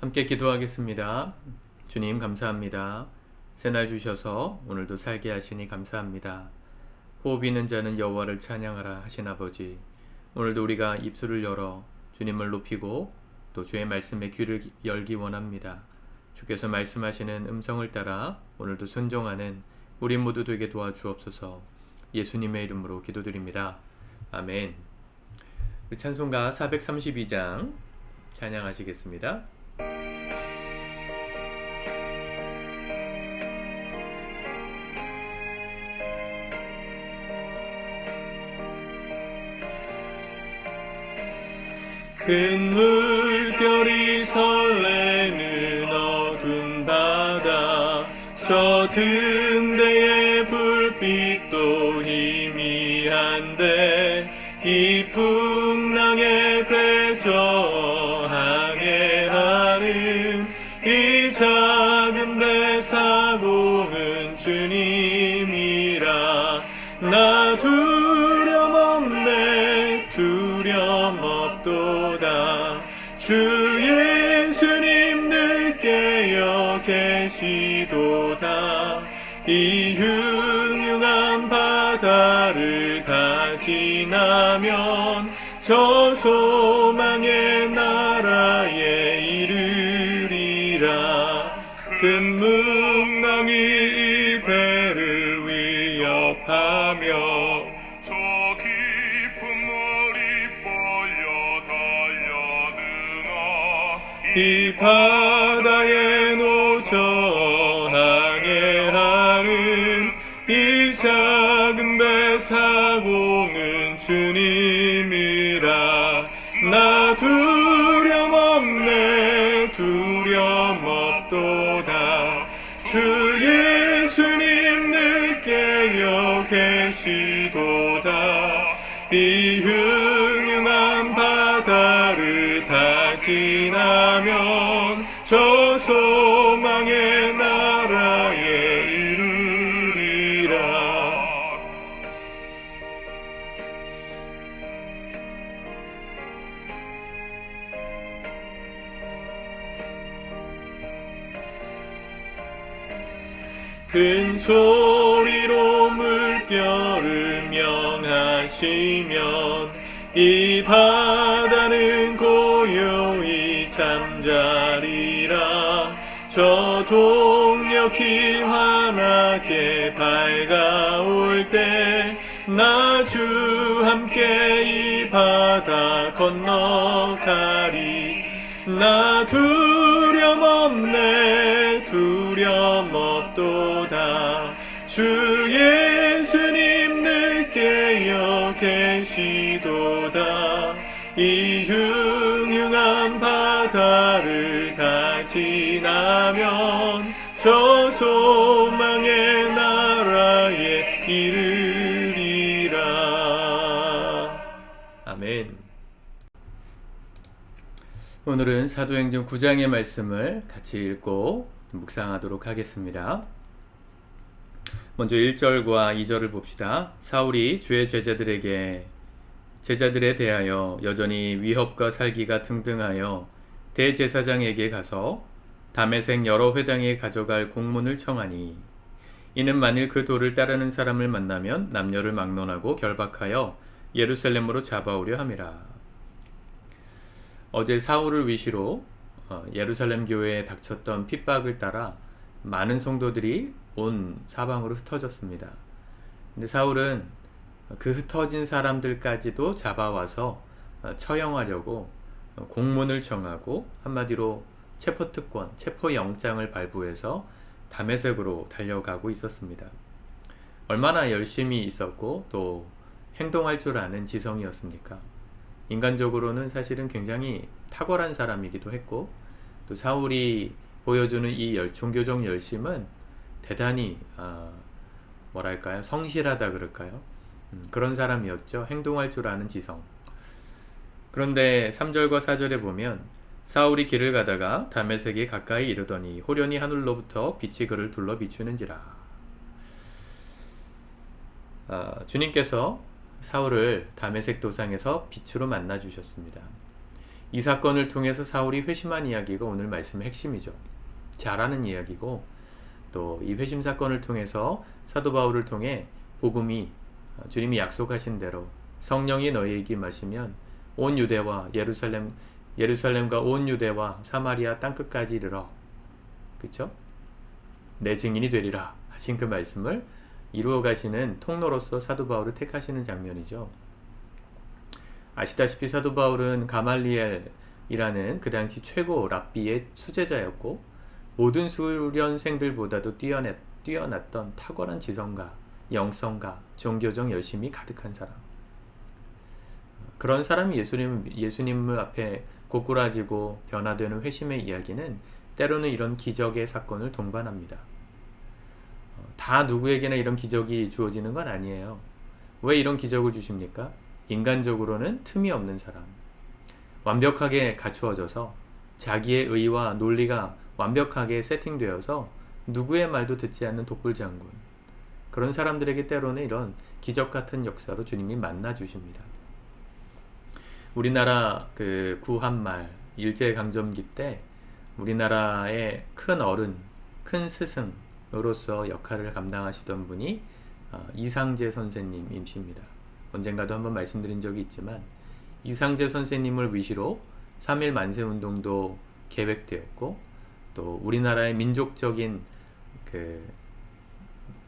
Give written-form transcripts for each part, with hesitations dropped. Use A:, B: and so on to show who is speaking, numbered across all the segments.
A: 함께 기도하겠습니다. 주님 감사합니다. 새날 주셔서 오늘도 살게 하시니 감사합니다. 호흡 있는 자는 여호와를 찬양하라 하신 아버지, 오늘도 우리가 입술을 열어 주님을 높이고 또 주의 말씀에 귀를 열기 원합니다. 주께서 말씀하시는 음성을 따라 오늘도 순종하는 우리 모두 되게 도와주옵소서. 예수님의 이름으로 기도드립니다. 아멘. 찬송가 432장 찬양하시겠습니다. 큰 물결이 설레는 어두운 바다, 저 등대의 불빛도 희미한데 이 풍랑에 배저 항해하는 이 작은 배 사공은 주님이라. 나 두려움없네, 두려움없도다. 주 예수님 늘 깨어 계시도다. 이 흉흉한 바다를 다 지나면 저 소망의 나라에 이르리라. 큰 풍랑이 이 배를 위협하며
B: 저 깊은 물이 벌려 달려드나
A: 이 바다에 놓쳐 항해하는 이 작은 배 사공은 주님이라. 나 두려움없네, 두려움없도다. 주 예수님 늘 깨어 계시도다. 이 흉흉한 바다를 다 지나면 저 소망의 나라에 이르리라. 큰 소리로 물결을 명하시면 이 바다는 고요히 잠자리라. 저 동력이 환하게 밝아올 때 나 주 함께 이 바다 건너가리. 나 두려움없네, 두려움없도다. 주 예수님 늘 깨어 계시도다. 이 흉흉한 바다를 다 지나면 저 소망의 나라에 이르리라. 아멘. 오늘은 사도행전 9장의 말씀을 같이 읽고 묵상하도록 하겠습니다. 먼저 1절과 2절을 봅시다. 사울이 주의 제자들에 대하여 여전히 위협과 살기가 등등하여 대제사장에게 가서 다메섹 여러 회당에 가져갈 공문을 청하니, 이는 만일 그 도를 따르는 사람을 만나면 남녀를 막론하고 결박하여 예루살렘으로 잡아오려 함이라. 어제 사울을 위시로 예루살렘 교회에 닥쳤던 핍박을 따라 많은 성도들이 온 사방으로 흩어졌습니다. 근데 사울은 그 흩어진 사람들까지도 잡아와서 처형하려고 공문을 청하고 한마디로 체포특권, 체포영장을 발부해서 다메섹으로 달려가고 있었습니다. 얼마나 열심히 있었고 또 행동할 줄 아는 지성이었습니까? 인간적으로는 사실은 굉장히 탁월한 사람이기도 했고, 또 사울이 보여주는 이 종교적 열심은 대단히 뭐랄까요, 성실하다 그럴까요? 그런 사람이었죠. 행동할 줄 아는 지성. 그런데 3절과 4절에 보면 사울이 길을 가다가 다메섹에 가까이 이르더니 호련히 하늘로부터 빛이 그를 둘러 비추는지라. 주님께서 사울을 다메섹 도상에서 빛으로 만나 주셨습니다. 이 사건을 통해서 사울이 회심한 이야기가 오늘 말씀의 핵심이죠. 잘하는 이야기고, 또 이 회심 사건을 통해서 사도 바울을 통해 복음이 주님이 약속하신 대로 성령이 너희에게 임하시면 온 유대와 예루살렘과 온 유대와 사마리아 땅끝까지 이르러, 그쵸? 내 증인이 되리라 하신 그 말씀을 이루어 가시는 통로로서 사도 바울을 택하시는 장면이죠. 아시다시피 사도 바울은 가말리엘이라는 그 당시 최고 랍비의 수제자였고, 모든 수련생들보다도 뛰어났던 탁월한 지성과 영성과 종교적 열심이 가득한 사람. 그런 사람이 예수님을 앞에 고꾸라지고 변화되는 회심의 이야기는 때로는 이런 기적의 사건을 동반합니다. 다 누구에게나 이런 기적이 주어지는 건 아니에요. 왜 이런 기적을 주십니까? 인간적으로는 틈이 없는 사람, 완벽하게 갖추어져서 자기의 의와 논리가 완벽하게 세팅되어서 누구의 말도 듣지 않는 독불장군, 그런 사람들에게 때로는 이런 기적 같은 역사로 주님이 만나 주십니다. 우리나라 그 구한말 일제강점기 때 우리나라의 큰 어른, 큰 스승으로서 역할을 감당하시던 분이 이상재 선생님이십니다. 언젠가도 한번 말씀드린 적이 있지만, 이상재 선생님을 위시로 3.1 만세운동도 계획되었고, 또 우리나라의 민족적인 그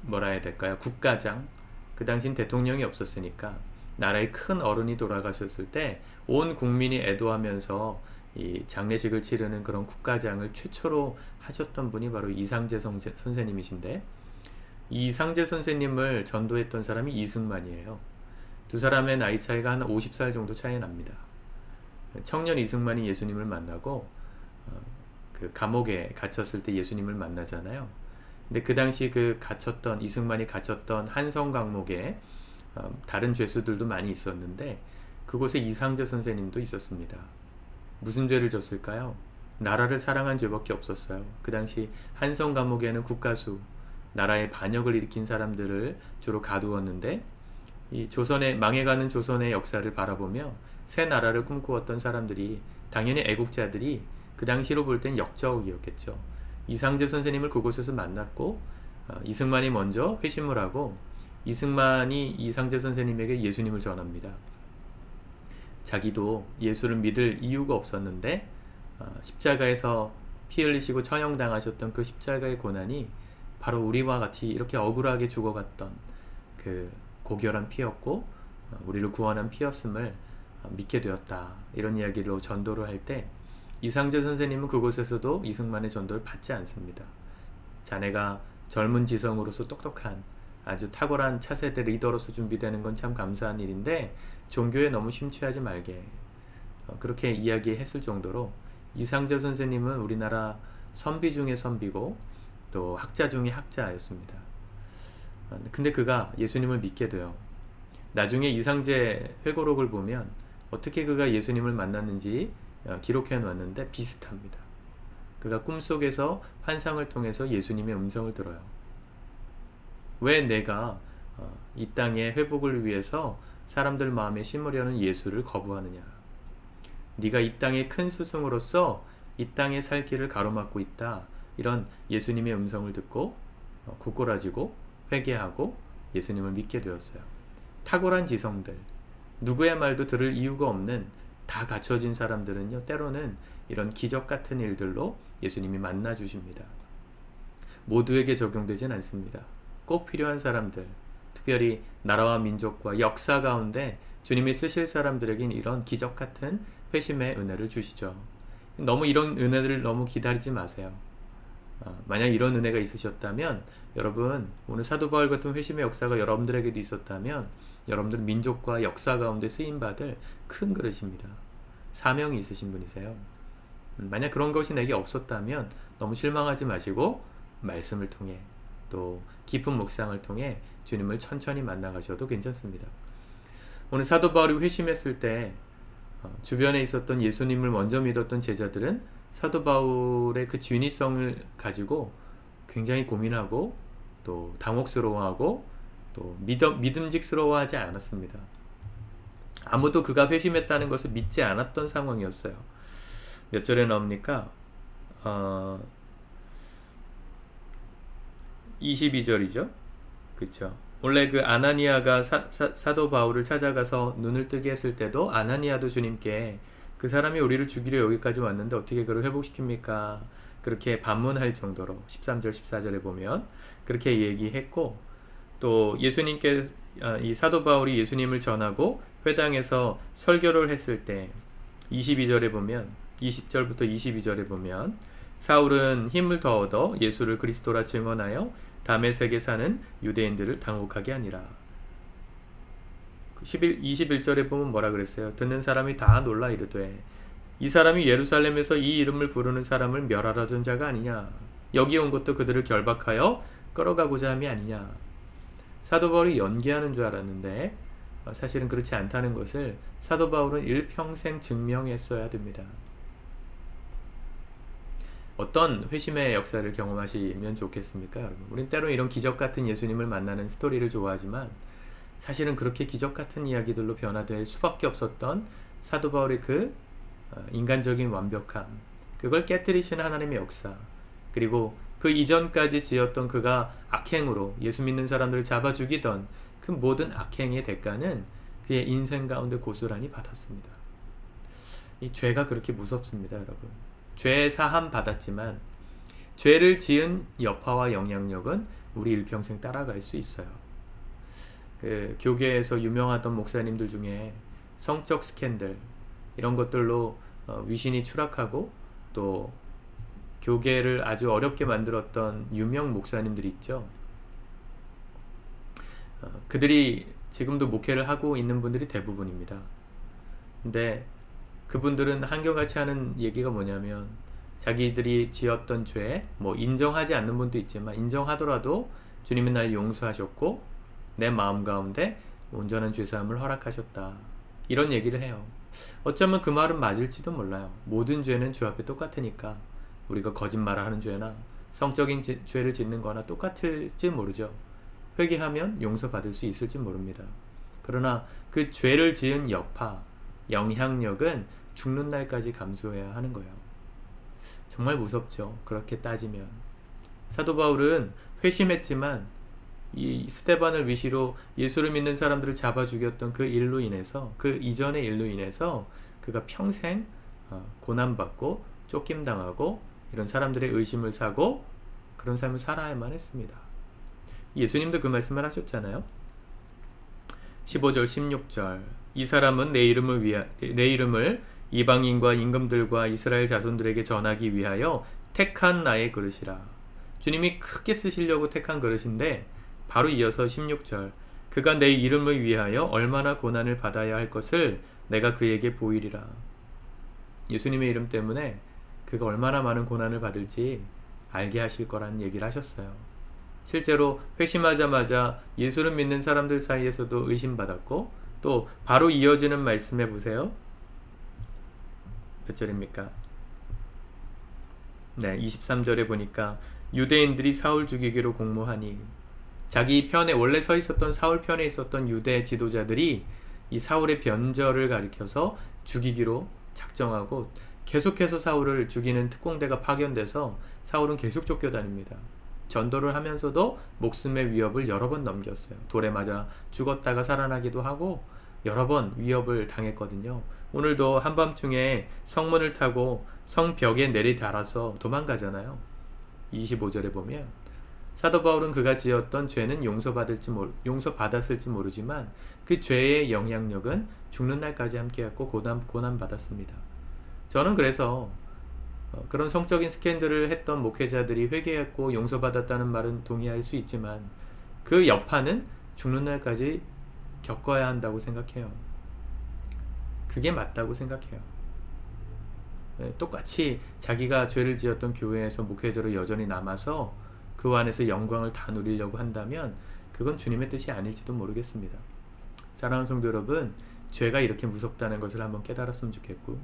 A: 뭐라 해야 될까요? 국가장, 그 당시엔 대통령이 없었으니까 나라의 큰 어른이 돌아가셨을 때 온 국민이 애도하면서 이 장례식을 치르는 그런 국가장을 최초로 하셨던 분이 바로 이상재 선생님이신데, 이 이상재 선생님을 전도했던 사람이 이승만이에요. 두 사람의 나이 차이가 한 50살 정도 차이 납니다. 청년 이승만이 예수님을 만나고 그 감옥에 갇혔을 때 예수님을 만나잖아요. 근데 그 당시 이승만이 갇혔던 한성 감옥에 다른 죄수들도 많이 있었는데, 그곳에 이상재 선생님도 있었습니다. 무슨 죄를 졌을까요? 나라를 사랑한 죄밖에 없었어요. 그 당시 한성 감옥에는 국가수, 나라의 반역을 일으킨 사람들을 주로 가두었는데, 이 망해가는 조선의 역사를 바라보며 새 나라를 꿈꾸었던 사람들이, 당연히 애국자들이 그 당시로 볼 땐 역적이었겠죠. 이상재 선생님을 그곳에서 만났고, 이승만이 먼저 회심을 하고, 이승만이 이상재 선생님에게 예수님을 전합니다. 자기도 예수를 믿을 이유가 없었는데 십자가에서 피 흘리시고 처형당하셨던 그 십자가의 고난이 바로 우리와 같이 이렇게 억울하게 죽어갔던 그 고결한 피였고, 우리를 구원한 피였음을 믿게 되었다, 이런 이야기로 전도를 할 때, 이상재 선생님은 그곳에서도 이승만의 전도를 받지 않습니다. 자네가 젊은 지성으로서 똑똑한 아주 탁월한 차세대 리더로서 준비되는 건 참 감사한 일인데 종교에 너무 심취하지 말게, 그렇게 이야기했을 정도로 이상재 선생님은 우리나라 선비 중에 선비고 또 학자 중에 학자였습니다. 근데 그가 예수님을 믿게 돼요. 나중에 이상재 회고록을 보면 어떻게 그가 예수님을 만났는지 기록해 놨는데 비슷합니다. 그가 꿈속에서 환상을 통해서 예수님의 음성을 들어요. 왜 내가 이 땅의 회복을 위해서 사람들 마음에 심으려는 예수를 거부하느냐? 네가 이 땅의 큰 스승으로서 이 땅의 살 길을 가로막고 있다, 이런 예수님의 음성을 듣고 고꾸라지고 회개하고 예수님을 믿게 되었어요. 탁월한 지성들, 누구의 말도 들을 이유가 없는 다 갖춰진 사람들은요, 때로는 이런 기적 같은 일들로 예수님이 만나 주십니다. 모두에게 적용되진 않습니다. 꼭 필요한 사람들, 특별히 나라와 민족과 역사 가운데 주님이 쓰실 사람들에겐 이런 기적 같은 회심의 은혜를 주시죠. 너무 이런 은혜를 너무 기다리지 마세요. 만약 이런 은혜가 있으셨다면, 여러분 오늘 사도 바울 같은 회심의 역사가 여러분들에게도 있었다면, 여러분들 민족과 역사 가운데 쓰임받을 큰 그릇입니다. 사명이 있으신 분이세요. 만약 그런 것이 내게 없었다면 너무 실망하지 마시고 말씀을 통해 또 깊은 묵상을 통해 주님을 천천히 만나가셔도 괜찮습니다. 오늘 사도 바울이 회심했을 때 주변에 있었던 예수님을 먼저 믿었던 제자들은 사도 바울의 그 진위성을 가지고 굉장히 고민하고 또 당혹스러워하고 또 믿음직스러워하지 않았습니다. 아무도 그가 회심했다는 것을 믿지 않았던 상황이었어요. 몇 절에 나옵니까? 22절이죠. 그쵸? 원래 그 아나니아가 사도 바울을 찾아가서 눈을 뜨게 했을 때도 아나니아도 주님께 그 사람이 우리를 죽이려 여기까지 왔는데 어떻게 그를 회복시킵니까? 그렇게 반문할 정도로 13절 14절에 보면 그렇게 얘기했고, 또 예수님께 이 사도 바울이 예수님을 전하고 회당에서 설교를 했을 때 22절에 보면 20절부터 22절에 보면 사울은 힘을 더 얻어 예수를 그리스도라 증언하여 다메섹에 사는 유대인들을 당혹하게 하니라. 21절에 보면 뭐라 그랬어요? 듣는 사람이 다 놀라 이르되 이 사람이 예루살렘에서 이 이름을 부르는 사람을 멸하러 준 자가 아니냐? 여기 온 것도 그들을 결박하여 끌어가고자 함이 아니냐? 사도 바울이 연기하는 줄 알았는데 사실은 그렇지 않다는 것을 사도 바울은 일평생 증명했어야 됩니다. 어떤 회심의 역사를 경험하시면 좋겠습니까, 여러분? 우린 때로 이런 기적 같은 예수님을 만나는 스토리를 좋아하지만 사실은 그렇게 기적 같은 이야기들로 변화될 수밖에 없었던 사도 바울의 그 인간적인 완벽함, 그걸 깨뜨리시는 하나님의 역사, 그리고 그 이전까지 지었던 그가 악행으로 예수 믿는 사람들을 잡아 죽이던 그 모든 악행의 대가는 그의 인생 가운데 고스란히 받았습니다. 이 죄가 그렇게 무섭습니다, 여러분. 죄 사함 받았지만 죄를 지은 여파와 영향력은 우리 일평생 따라갈 수 있어요. 그 교계에서 유명하던 목사님들 중에 성적 스캔들 이런 것들로 위신이 추락하고 또 교계를 아주 어렵게 만들었던 유명 목사님들이 있죠. 그들이 지금도 목회를 하고 있는 분들이 대부분입니다. 근데 그분들은 한결같이 하는 얘기가 뭐냐면 자기들이 지었던 죄, 뭐 인정하지 않는 분도 있지만 인정하더라도 주님이 날 용서하셨고 내 마음 가운데 온전한 죄사함을 허락하셨다, 이런 얘기를 해요. 어쩌면 그 말은 맞을지도 몰라요. 모든 죄는 주 앞에 똑같으니까 우리가 거짓말을 하는 죄나 성적인 죄를 짓는 거나 똑같을지 모르죠. 회개하면 용서받을 수 있을지 모릅니다. 그러나 그 죄를 지은 여파, 영향력은 죽는 날까지 감수해야 하는 거예요. 정말 무섭죠, 그렇게 따지면. 사도 바울은 회심했지만 이 스데반을 위시로 예수를 믿는 사람들을 잡아 죽였던 그 일로 인해서, 그 이전의 일로 인해서 그가 평생 고난받고 쫓김당하고 이런 사람들의 의심을 사고 그런 삶을 살아야만 했습니다. 예수님도 그 말씀을 하셨잖아요. 15절 16절 이 사람은 내 이름을 이방인과 임금들과 이스라엘 자손들에게 전하기 위하여 택한 나의 그릇이라. 주님이 크게 쓰시려고 택한 그릇인데 바로 이어서 16절 그가 내 이름을 위하여 얼마나 고난을 받아야 할 것을 내가 그에게 보이리라. 예수님의 이름 때문에 그가 얼마나 많은 고난을 받을지 알게 하실 거라는 얘기를 하셨어요. 실제로 회심하자마자 예수를 믿는 사람들 사이에서도 의심받았고, 또 바로 이어지는 말씀해 보세요. 몇 절입니까? 네, 23절에 보니까 유대인들이 사울 죽이기로 공모하니, 자기 편에 원래 서 있었던 사울 편에 있었던 유대 지도자들이 이 사울의 변절을 가리켜서 죽이기로 작정하고 계속해서 사울을 죽이는 특공대가 파견돼서 사울은 계속 쫓겨다닙니다. 전도를 하면서도 목숨의 위협을 여러 번 넘겼어요. 돌에 맞아 죽었다가 살아나기도 하고 여러 번 위협을 당했거든요. 오늘도 한밤중에 성문을 타고 성벽에 내리달아서 도망가잖아요. 25절에 보면 사도 바울은 그가 지었던 죄는 용서받았을지 모르지만 그 죄의 영향력은 죽는 날까지 함께했고 고난받았습니다. 저는 그래서 그런 성적인 스캔들을 했던 목회자들이 회개했고 용서받았다는 말은 동의할 수 있지만 그 여파는 죽는 날까지 겪어야 한다고 생각해요. 그게 맞다고 생각해요. 똑같이 자기가 죄를 지었던 교회에서 목회자로 여전히 남아서 그 안에서 영광을 다 누리려고 한다면 그건 주님의 뜻이 아닐지도 모르겠습니다. 사랑하는 성도 여러분, 죄가 이렇게 무섭다는 것을 한번 깨달았으면 좋겠고,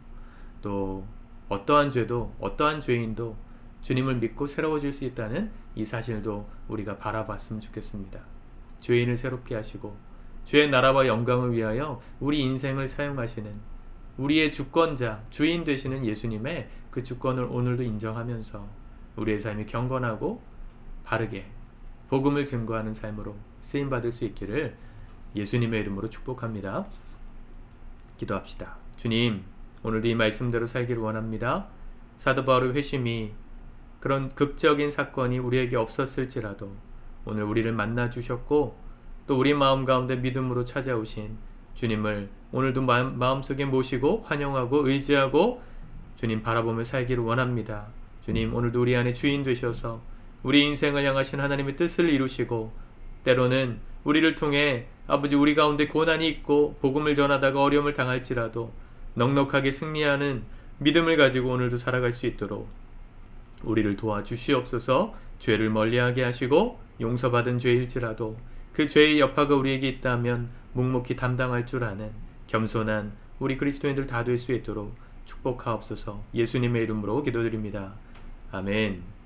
A: 또 어떠한 죄도 어떠한 죄인도 주님을 믿고 새로워질 수 있다는 이 사실도 우리가 바라봤으면 좋겠습니다. 죄인을 새롭게 하시고 죄의 나라와 영광을 위하여 우리 인생을 사용하시는 우리의 주권자, 주인 되시는 예수님의 그 주권을 오늘도 인정하면서 우리의 삶이 경건하고 바르게 복음을 증거하는 삶으로 쓰임받을 수 있기를 예수님의 이름으로 축복합니다. 기도합시다. 주님, 오늘도 이 말씀대로 살기를 원합니다. 사도 바울의 회심이 그런 극적인 사건이 우리에게 없었을지라도 오늘 우리를 만나 주셨고 또 우리 마음 가운데 믿음으로 찾아오신 주님을 오늘도 마음속에 모시고 환영하고 의지하고 주님 바라보며 살기를 원합니다. 주님, 오늘도 우리 안에 주인 되셔서 우리 인생을 향하신 하나님의 뜻을 이루시고 때로는 우리를 통해 아버지 우리 가운데 고난이 있고 복음을 전하다가 어려움을 당할지라도 넉넉하게 승리하는 믿음을 가지고 오늘도 살아갈 수 있도록 우리를 도와주시옵소서. 죄를 멀리하게 하시고 용서받은 죄일지라도 그 죄의 여파가 우리에게 있다면 묵묵히 담당할 줄 아는 겸손한 우리 그리스도인들 다 될 수 있도록 축복하옵소서. 예수님의 이름으로 기도드립니다. 아멘.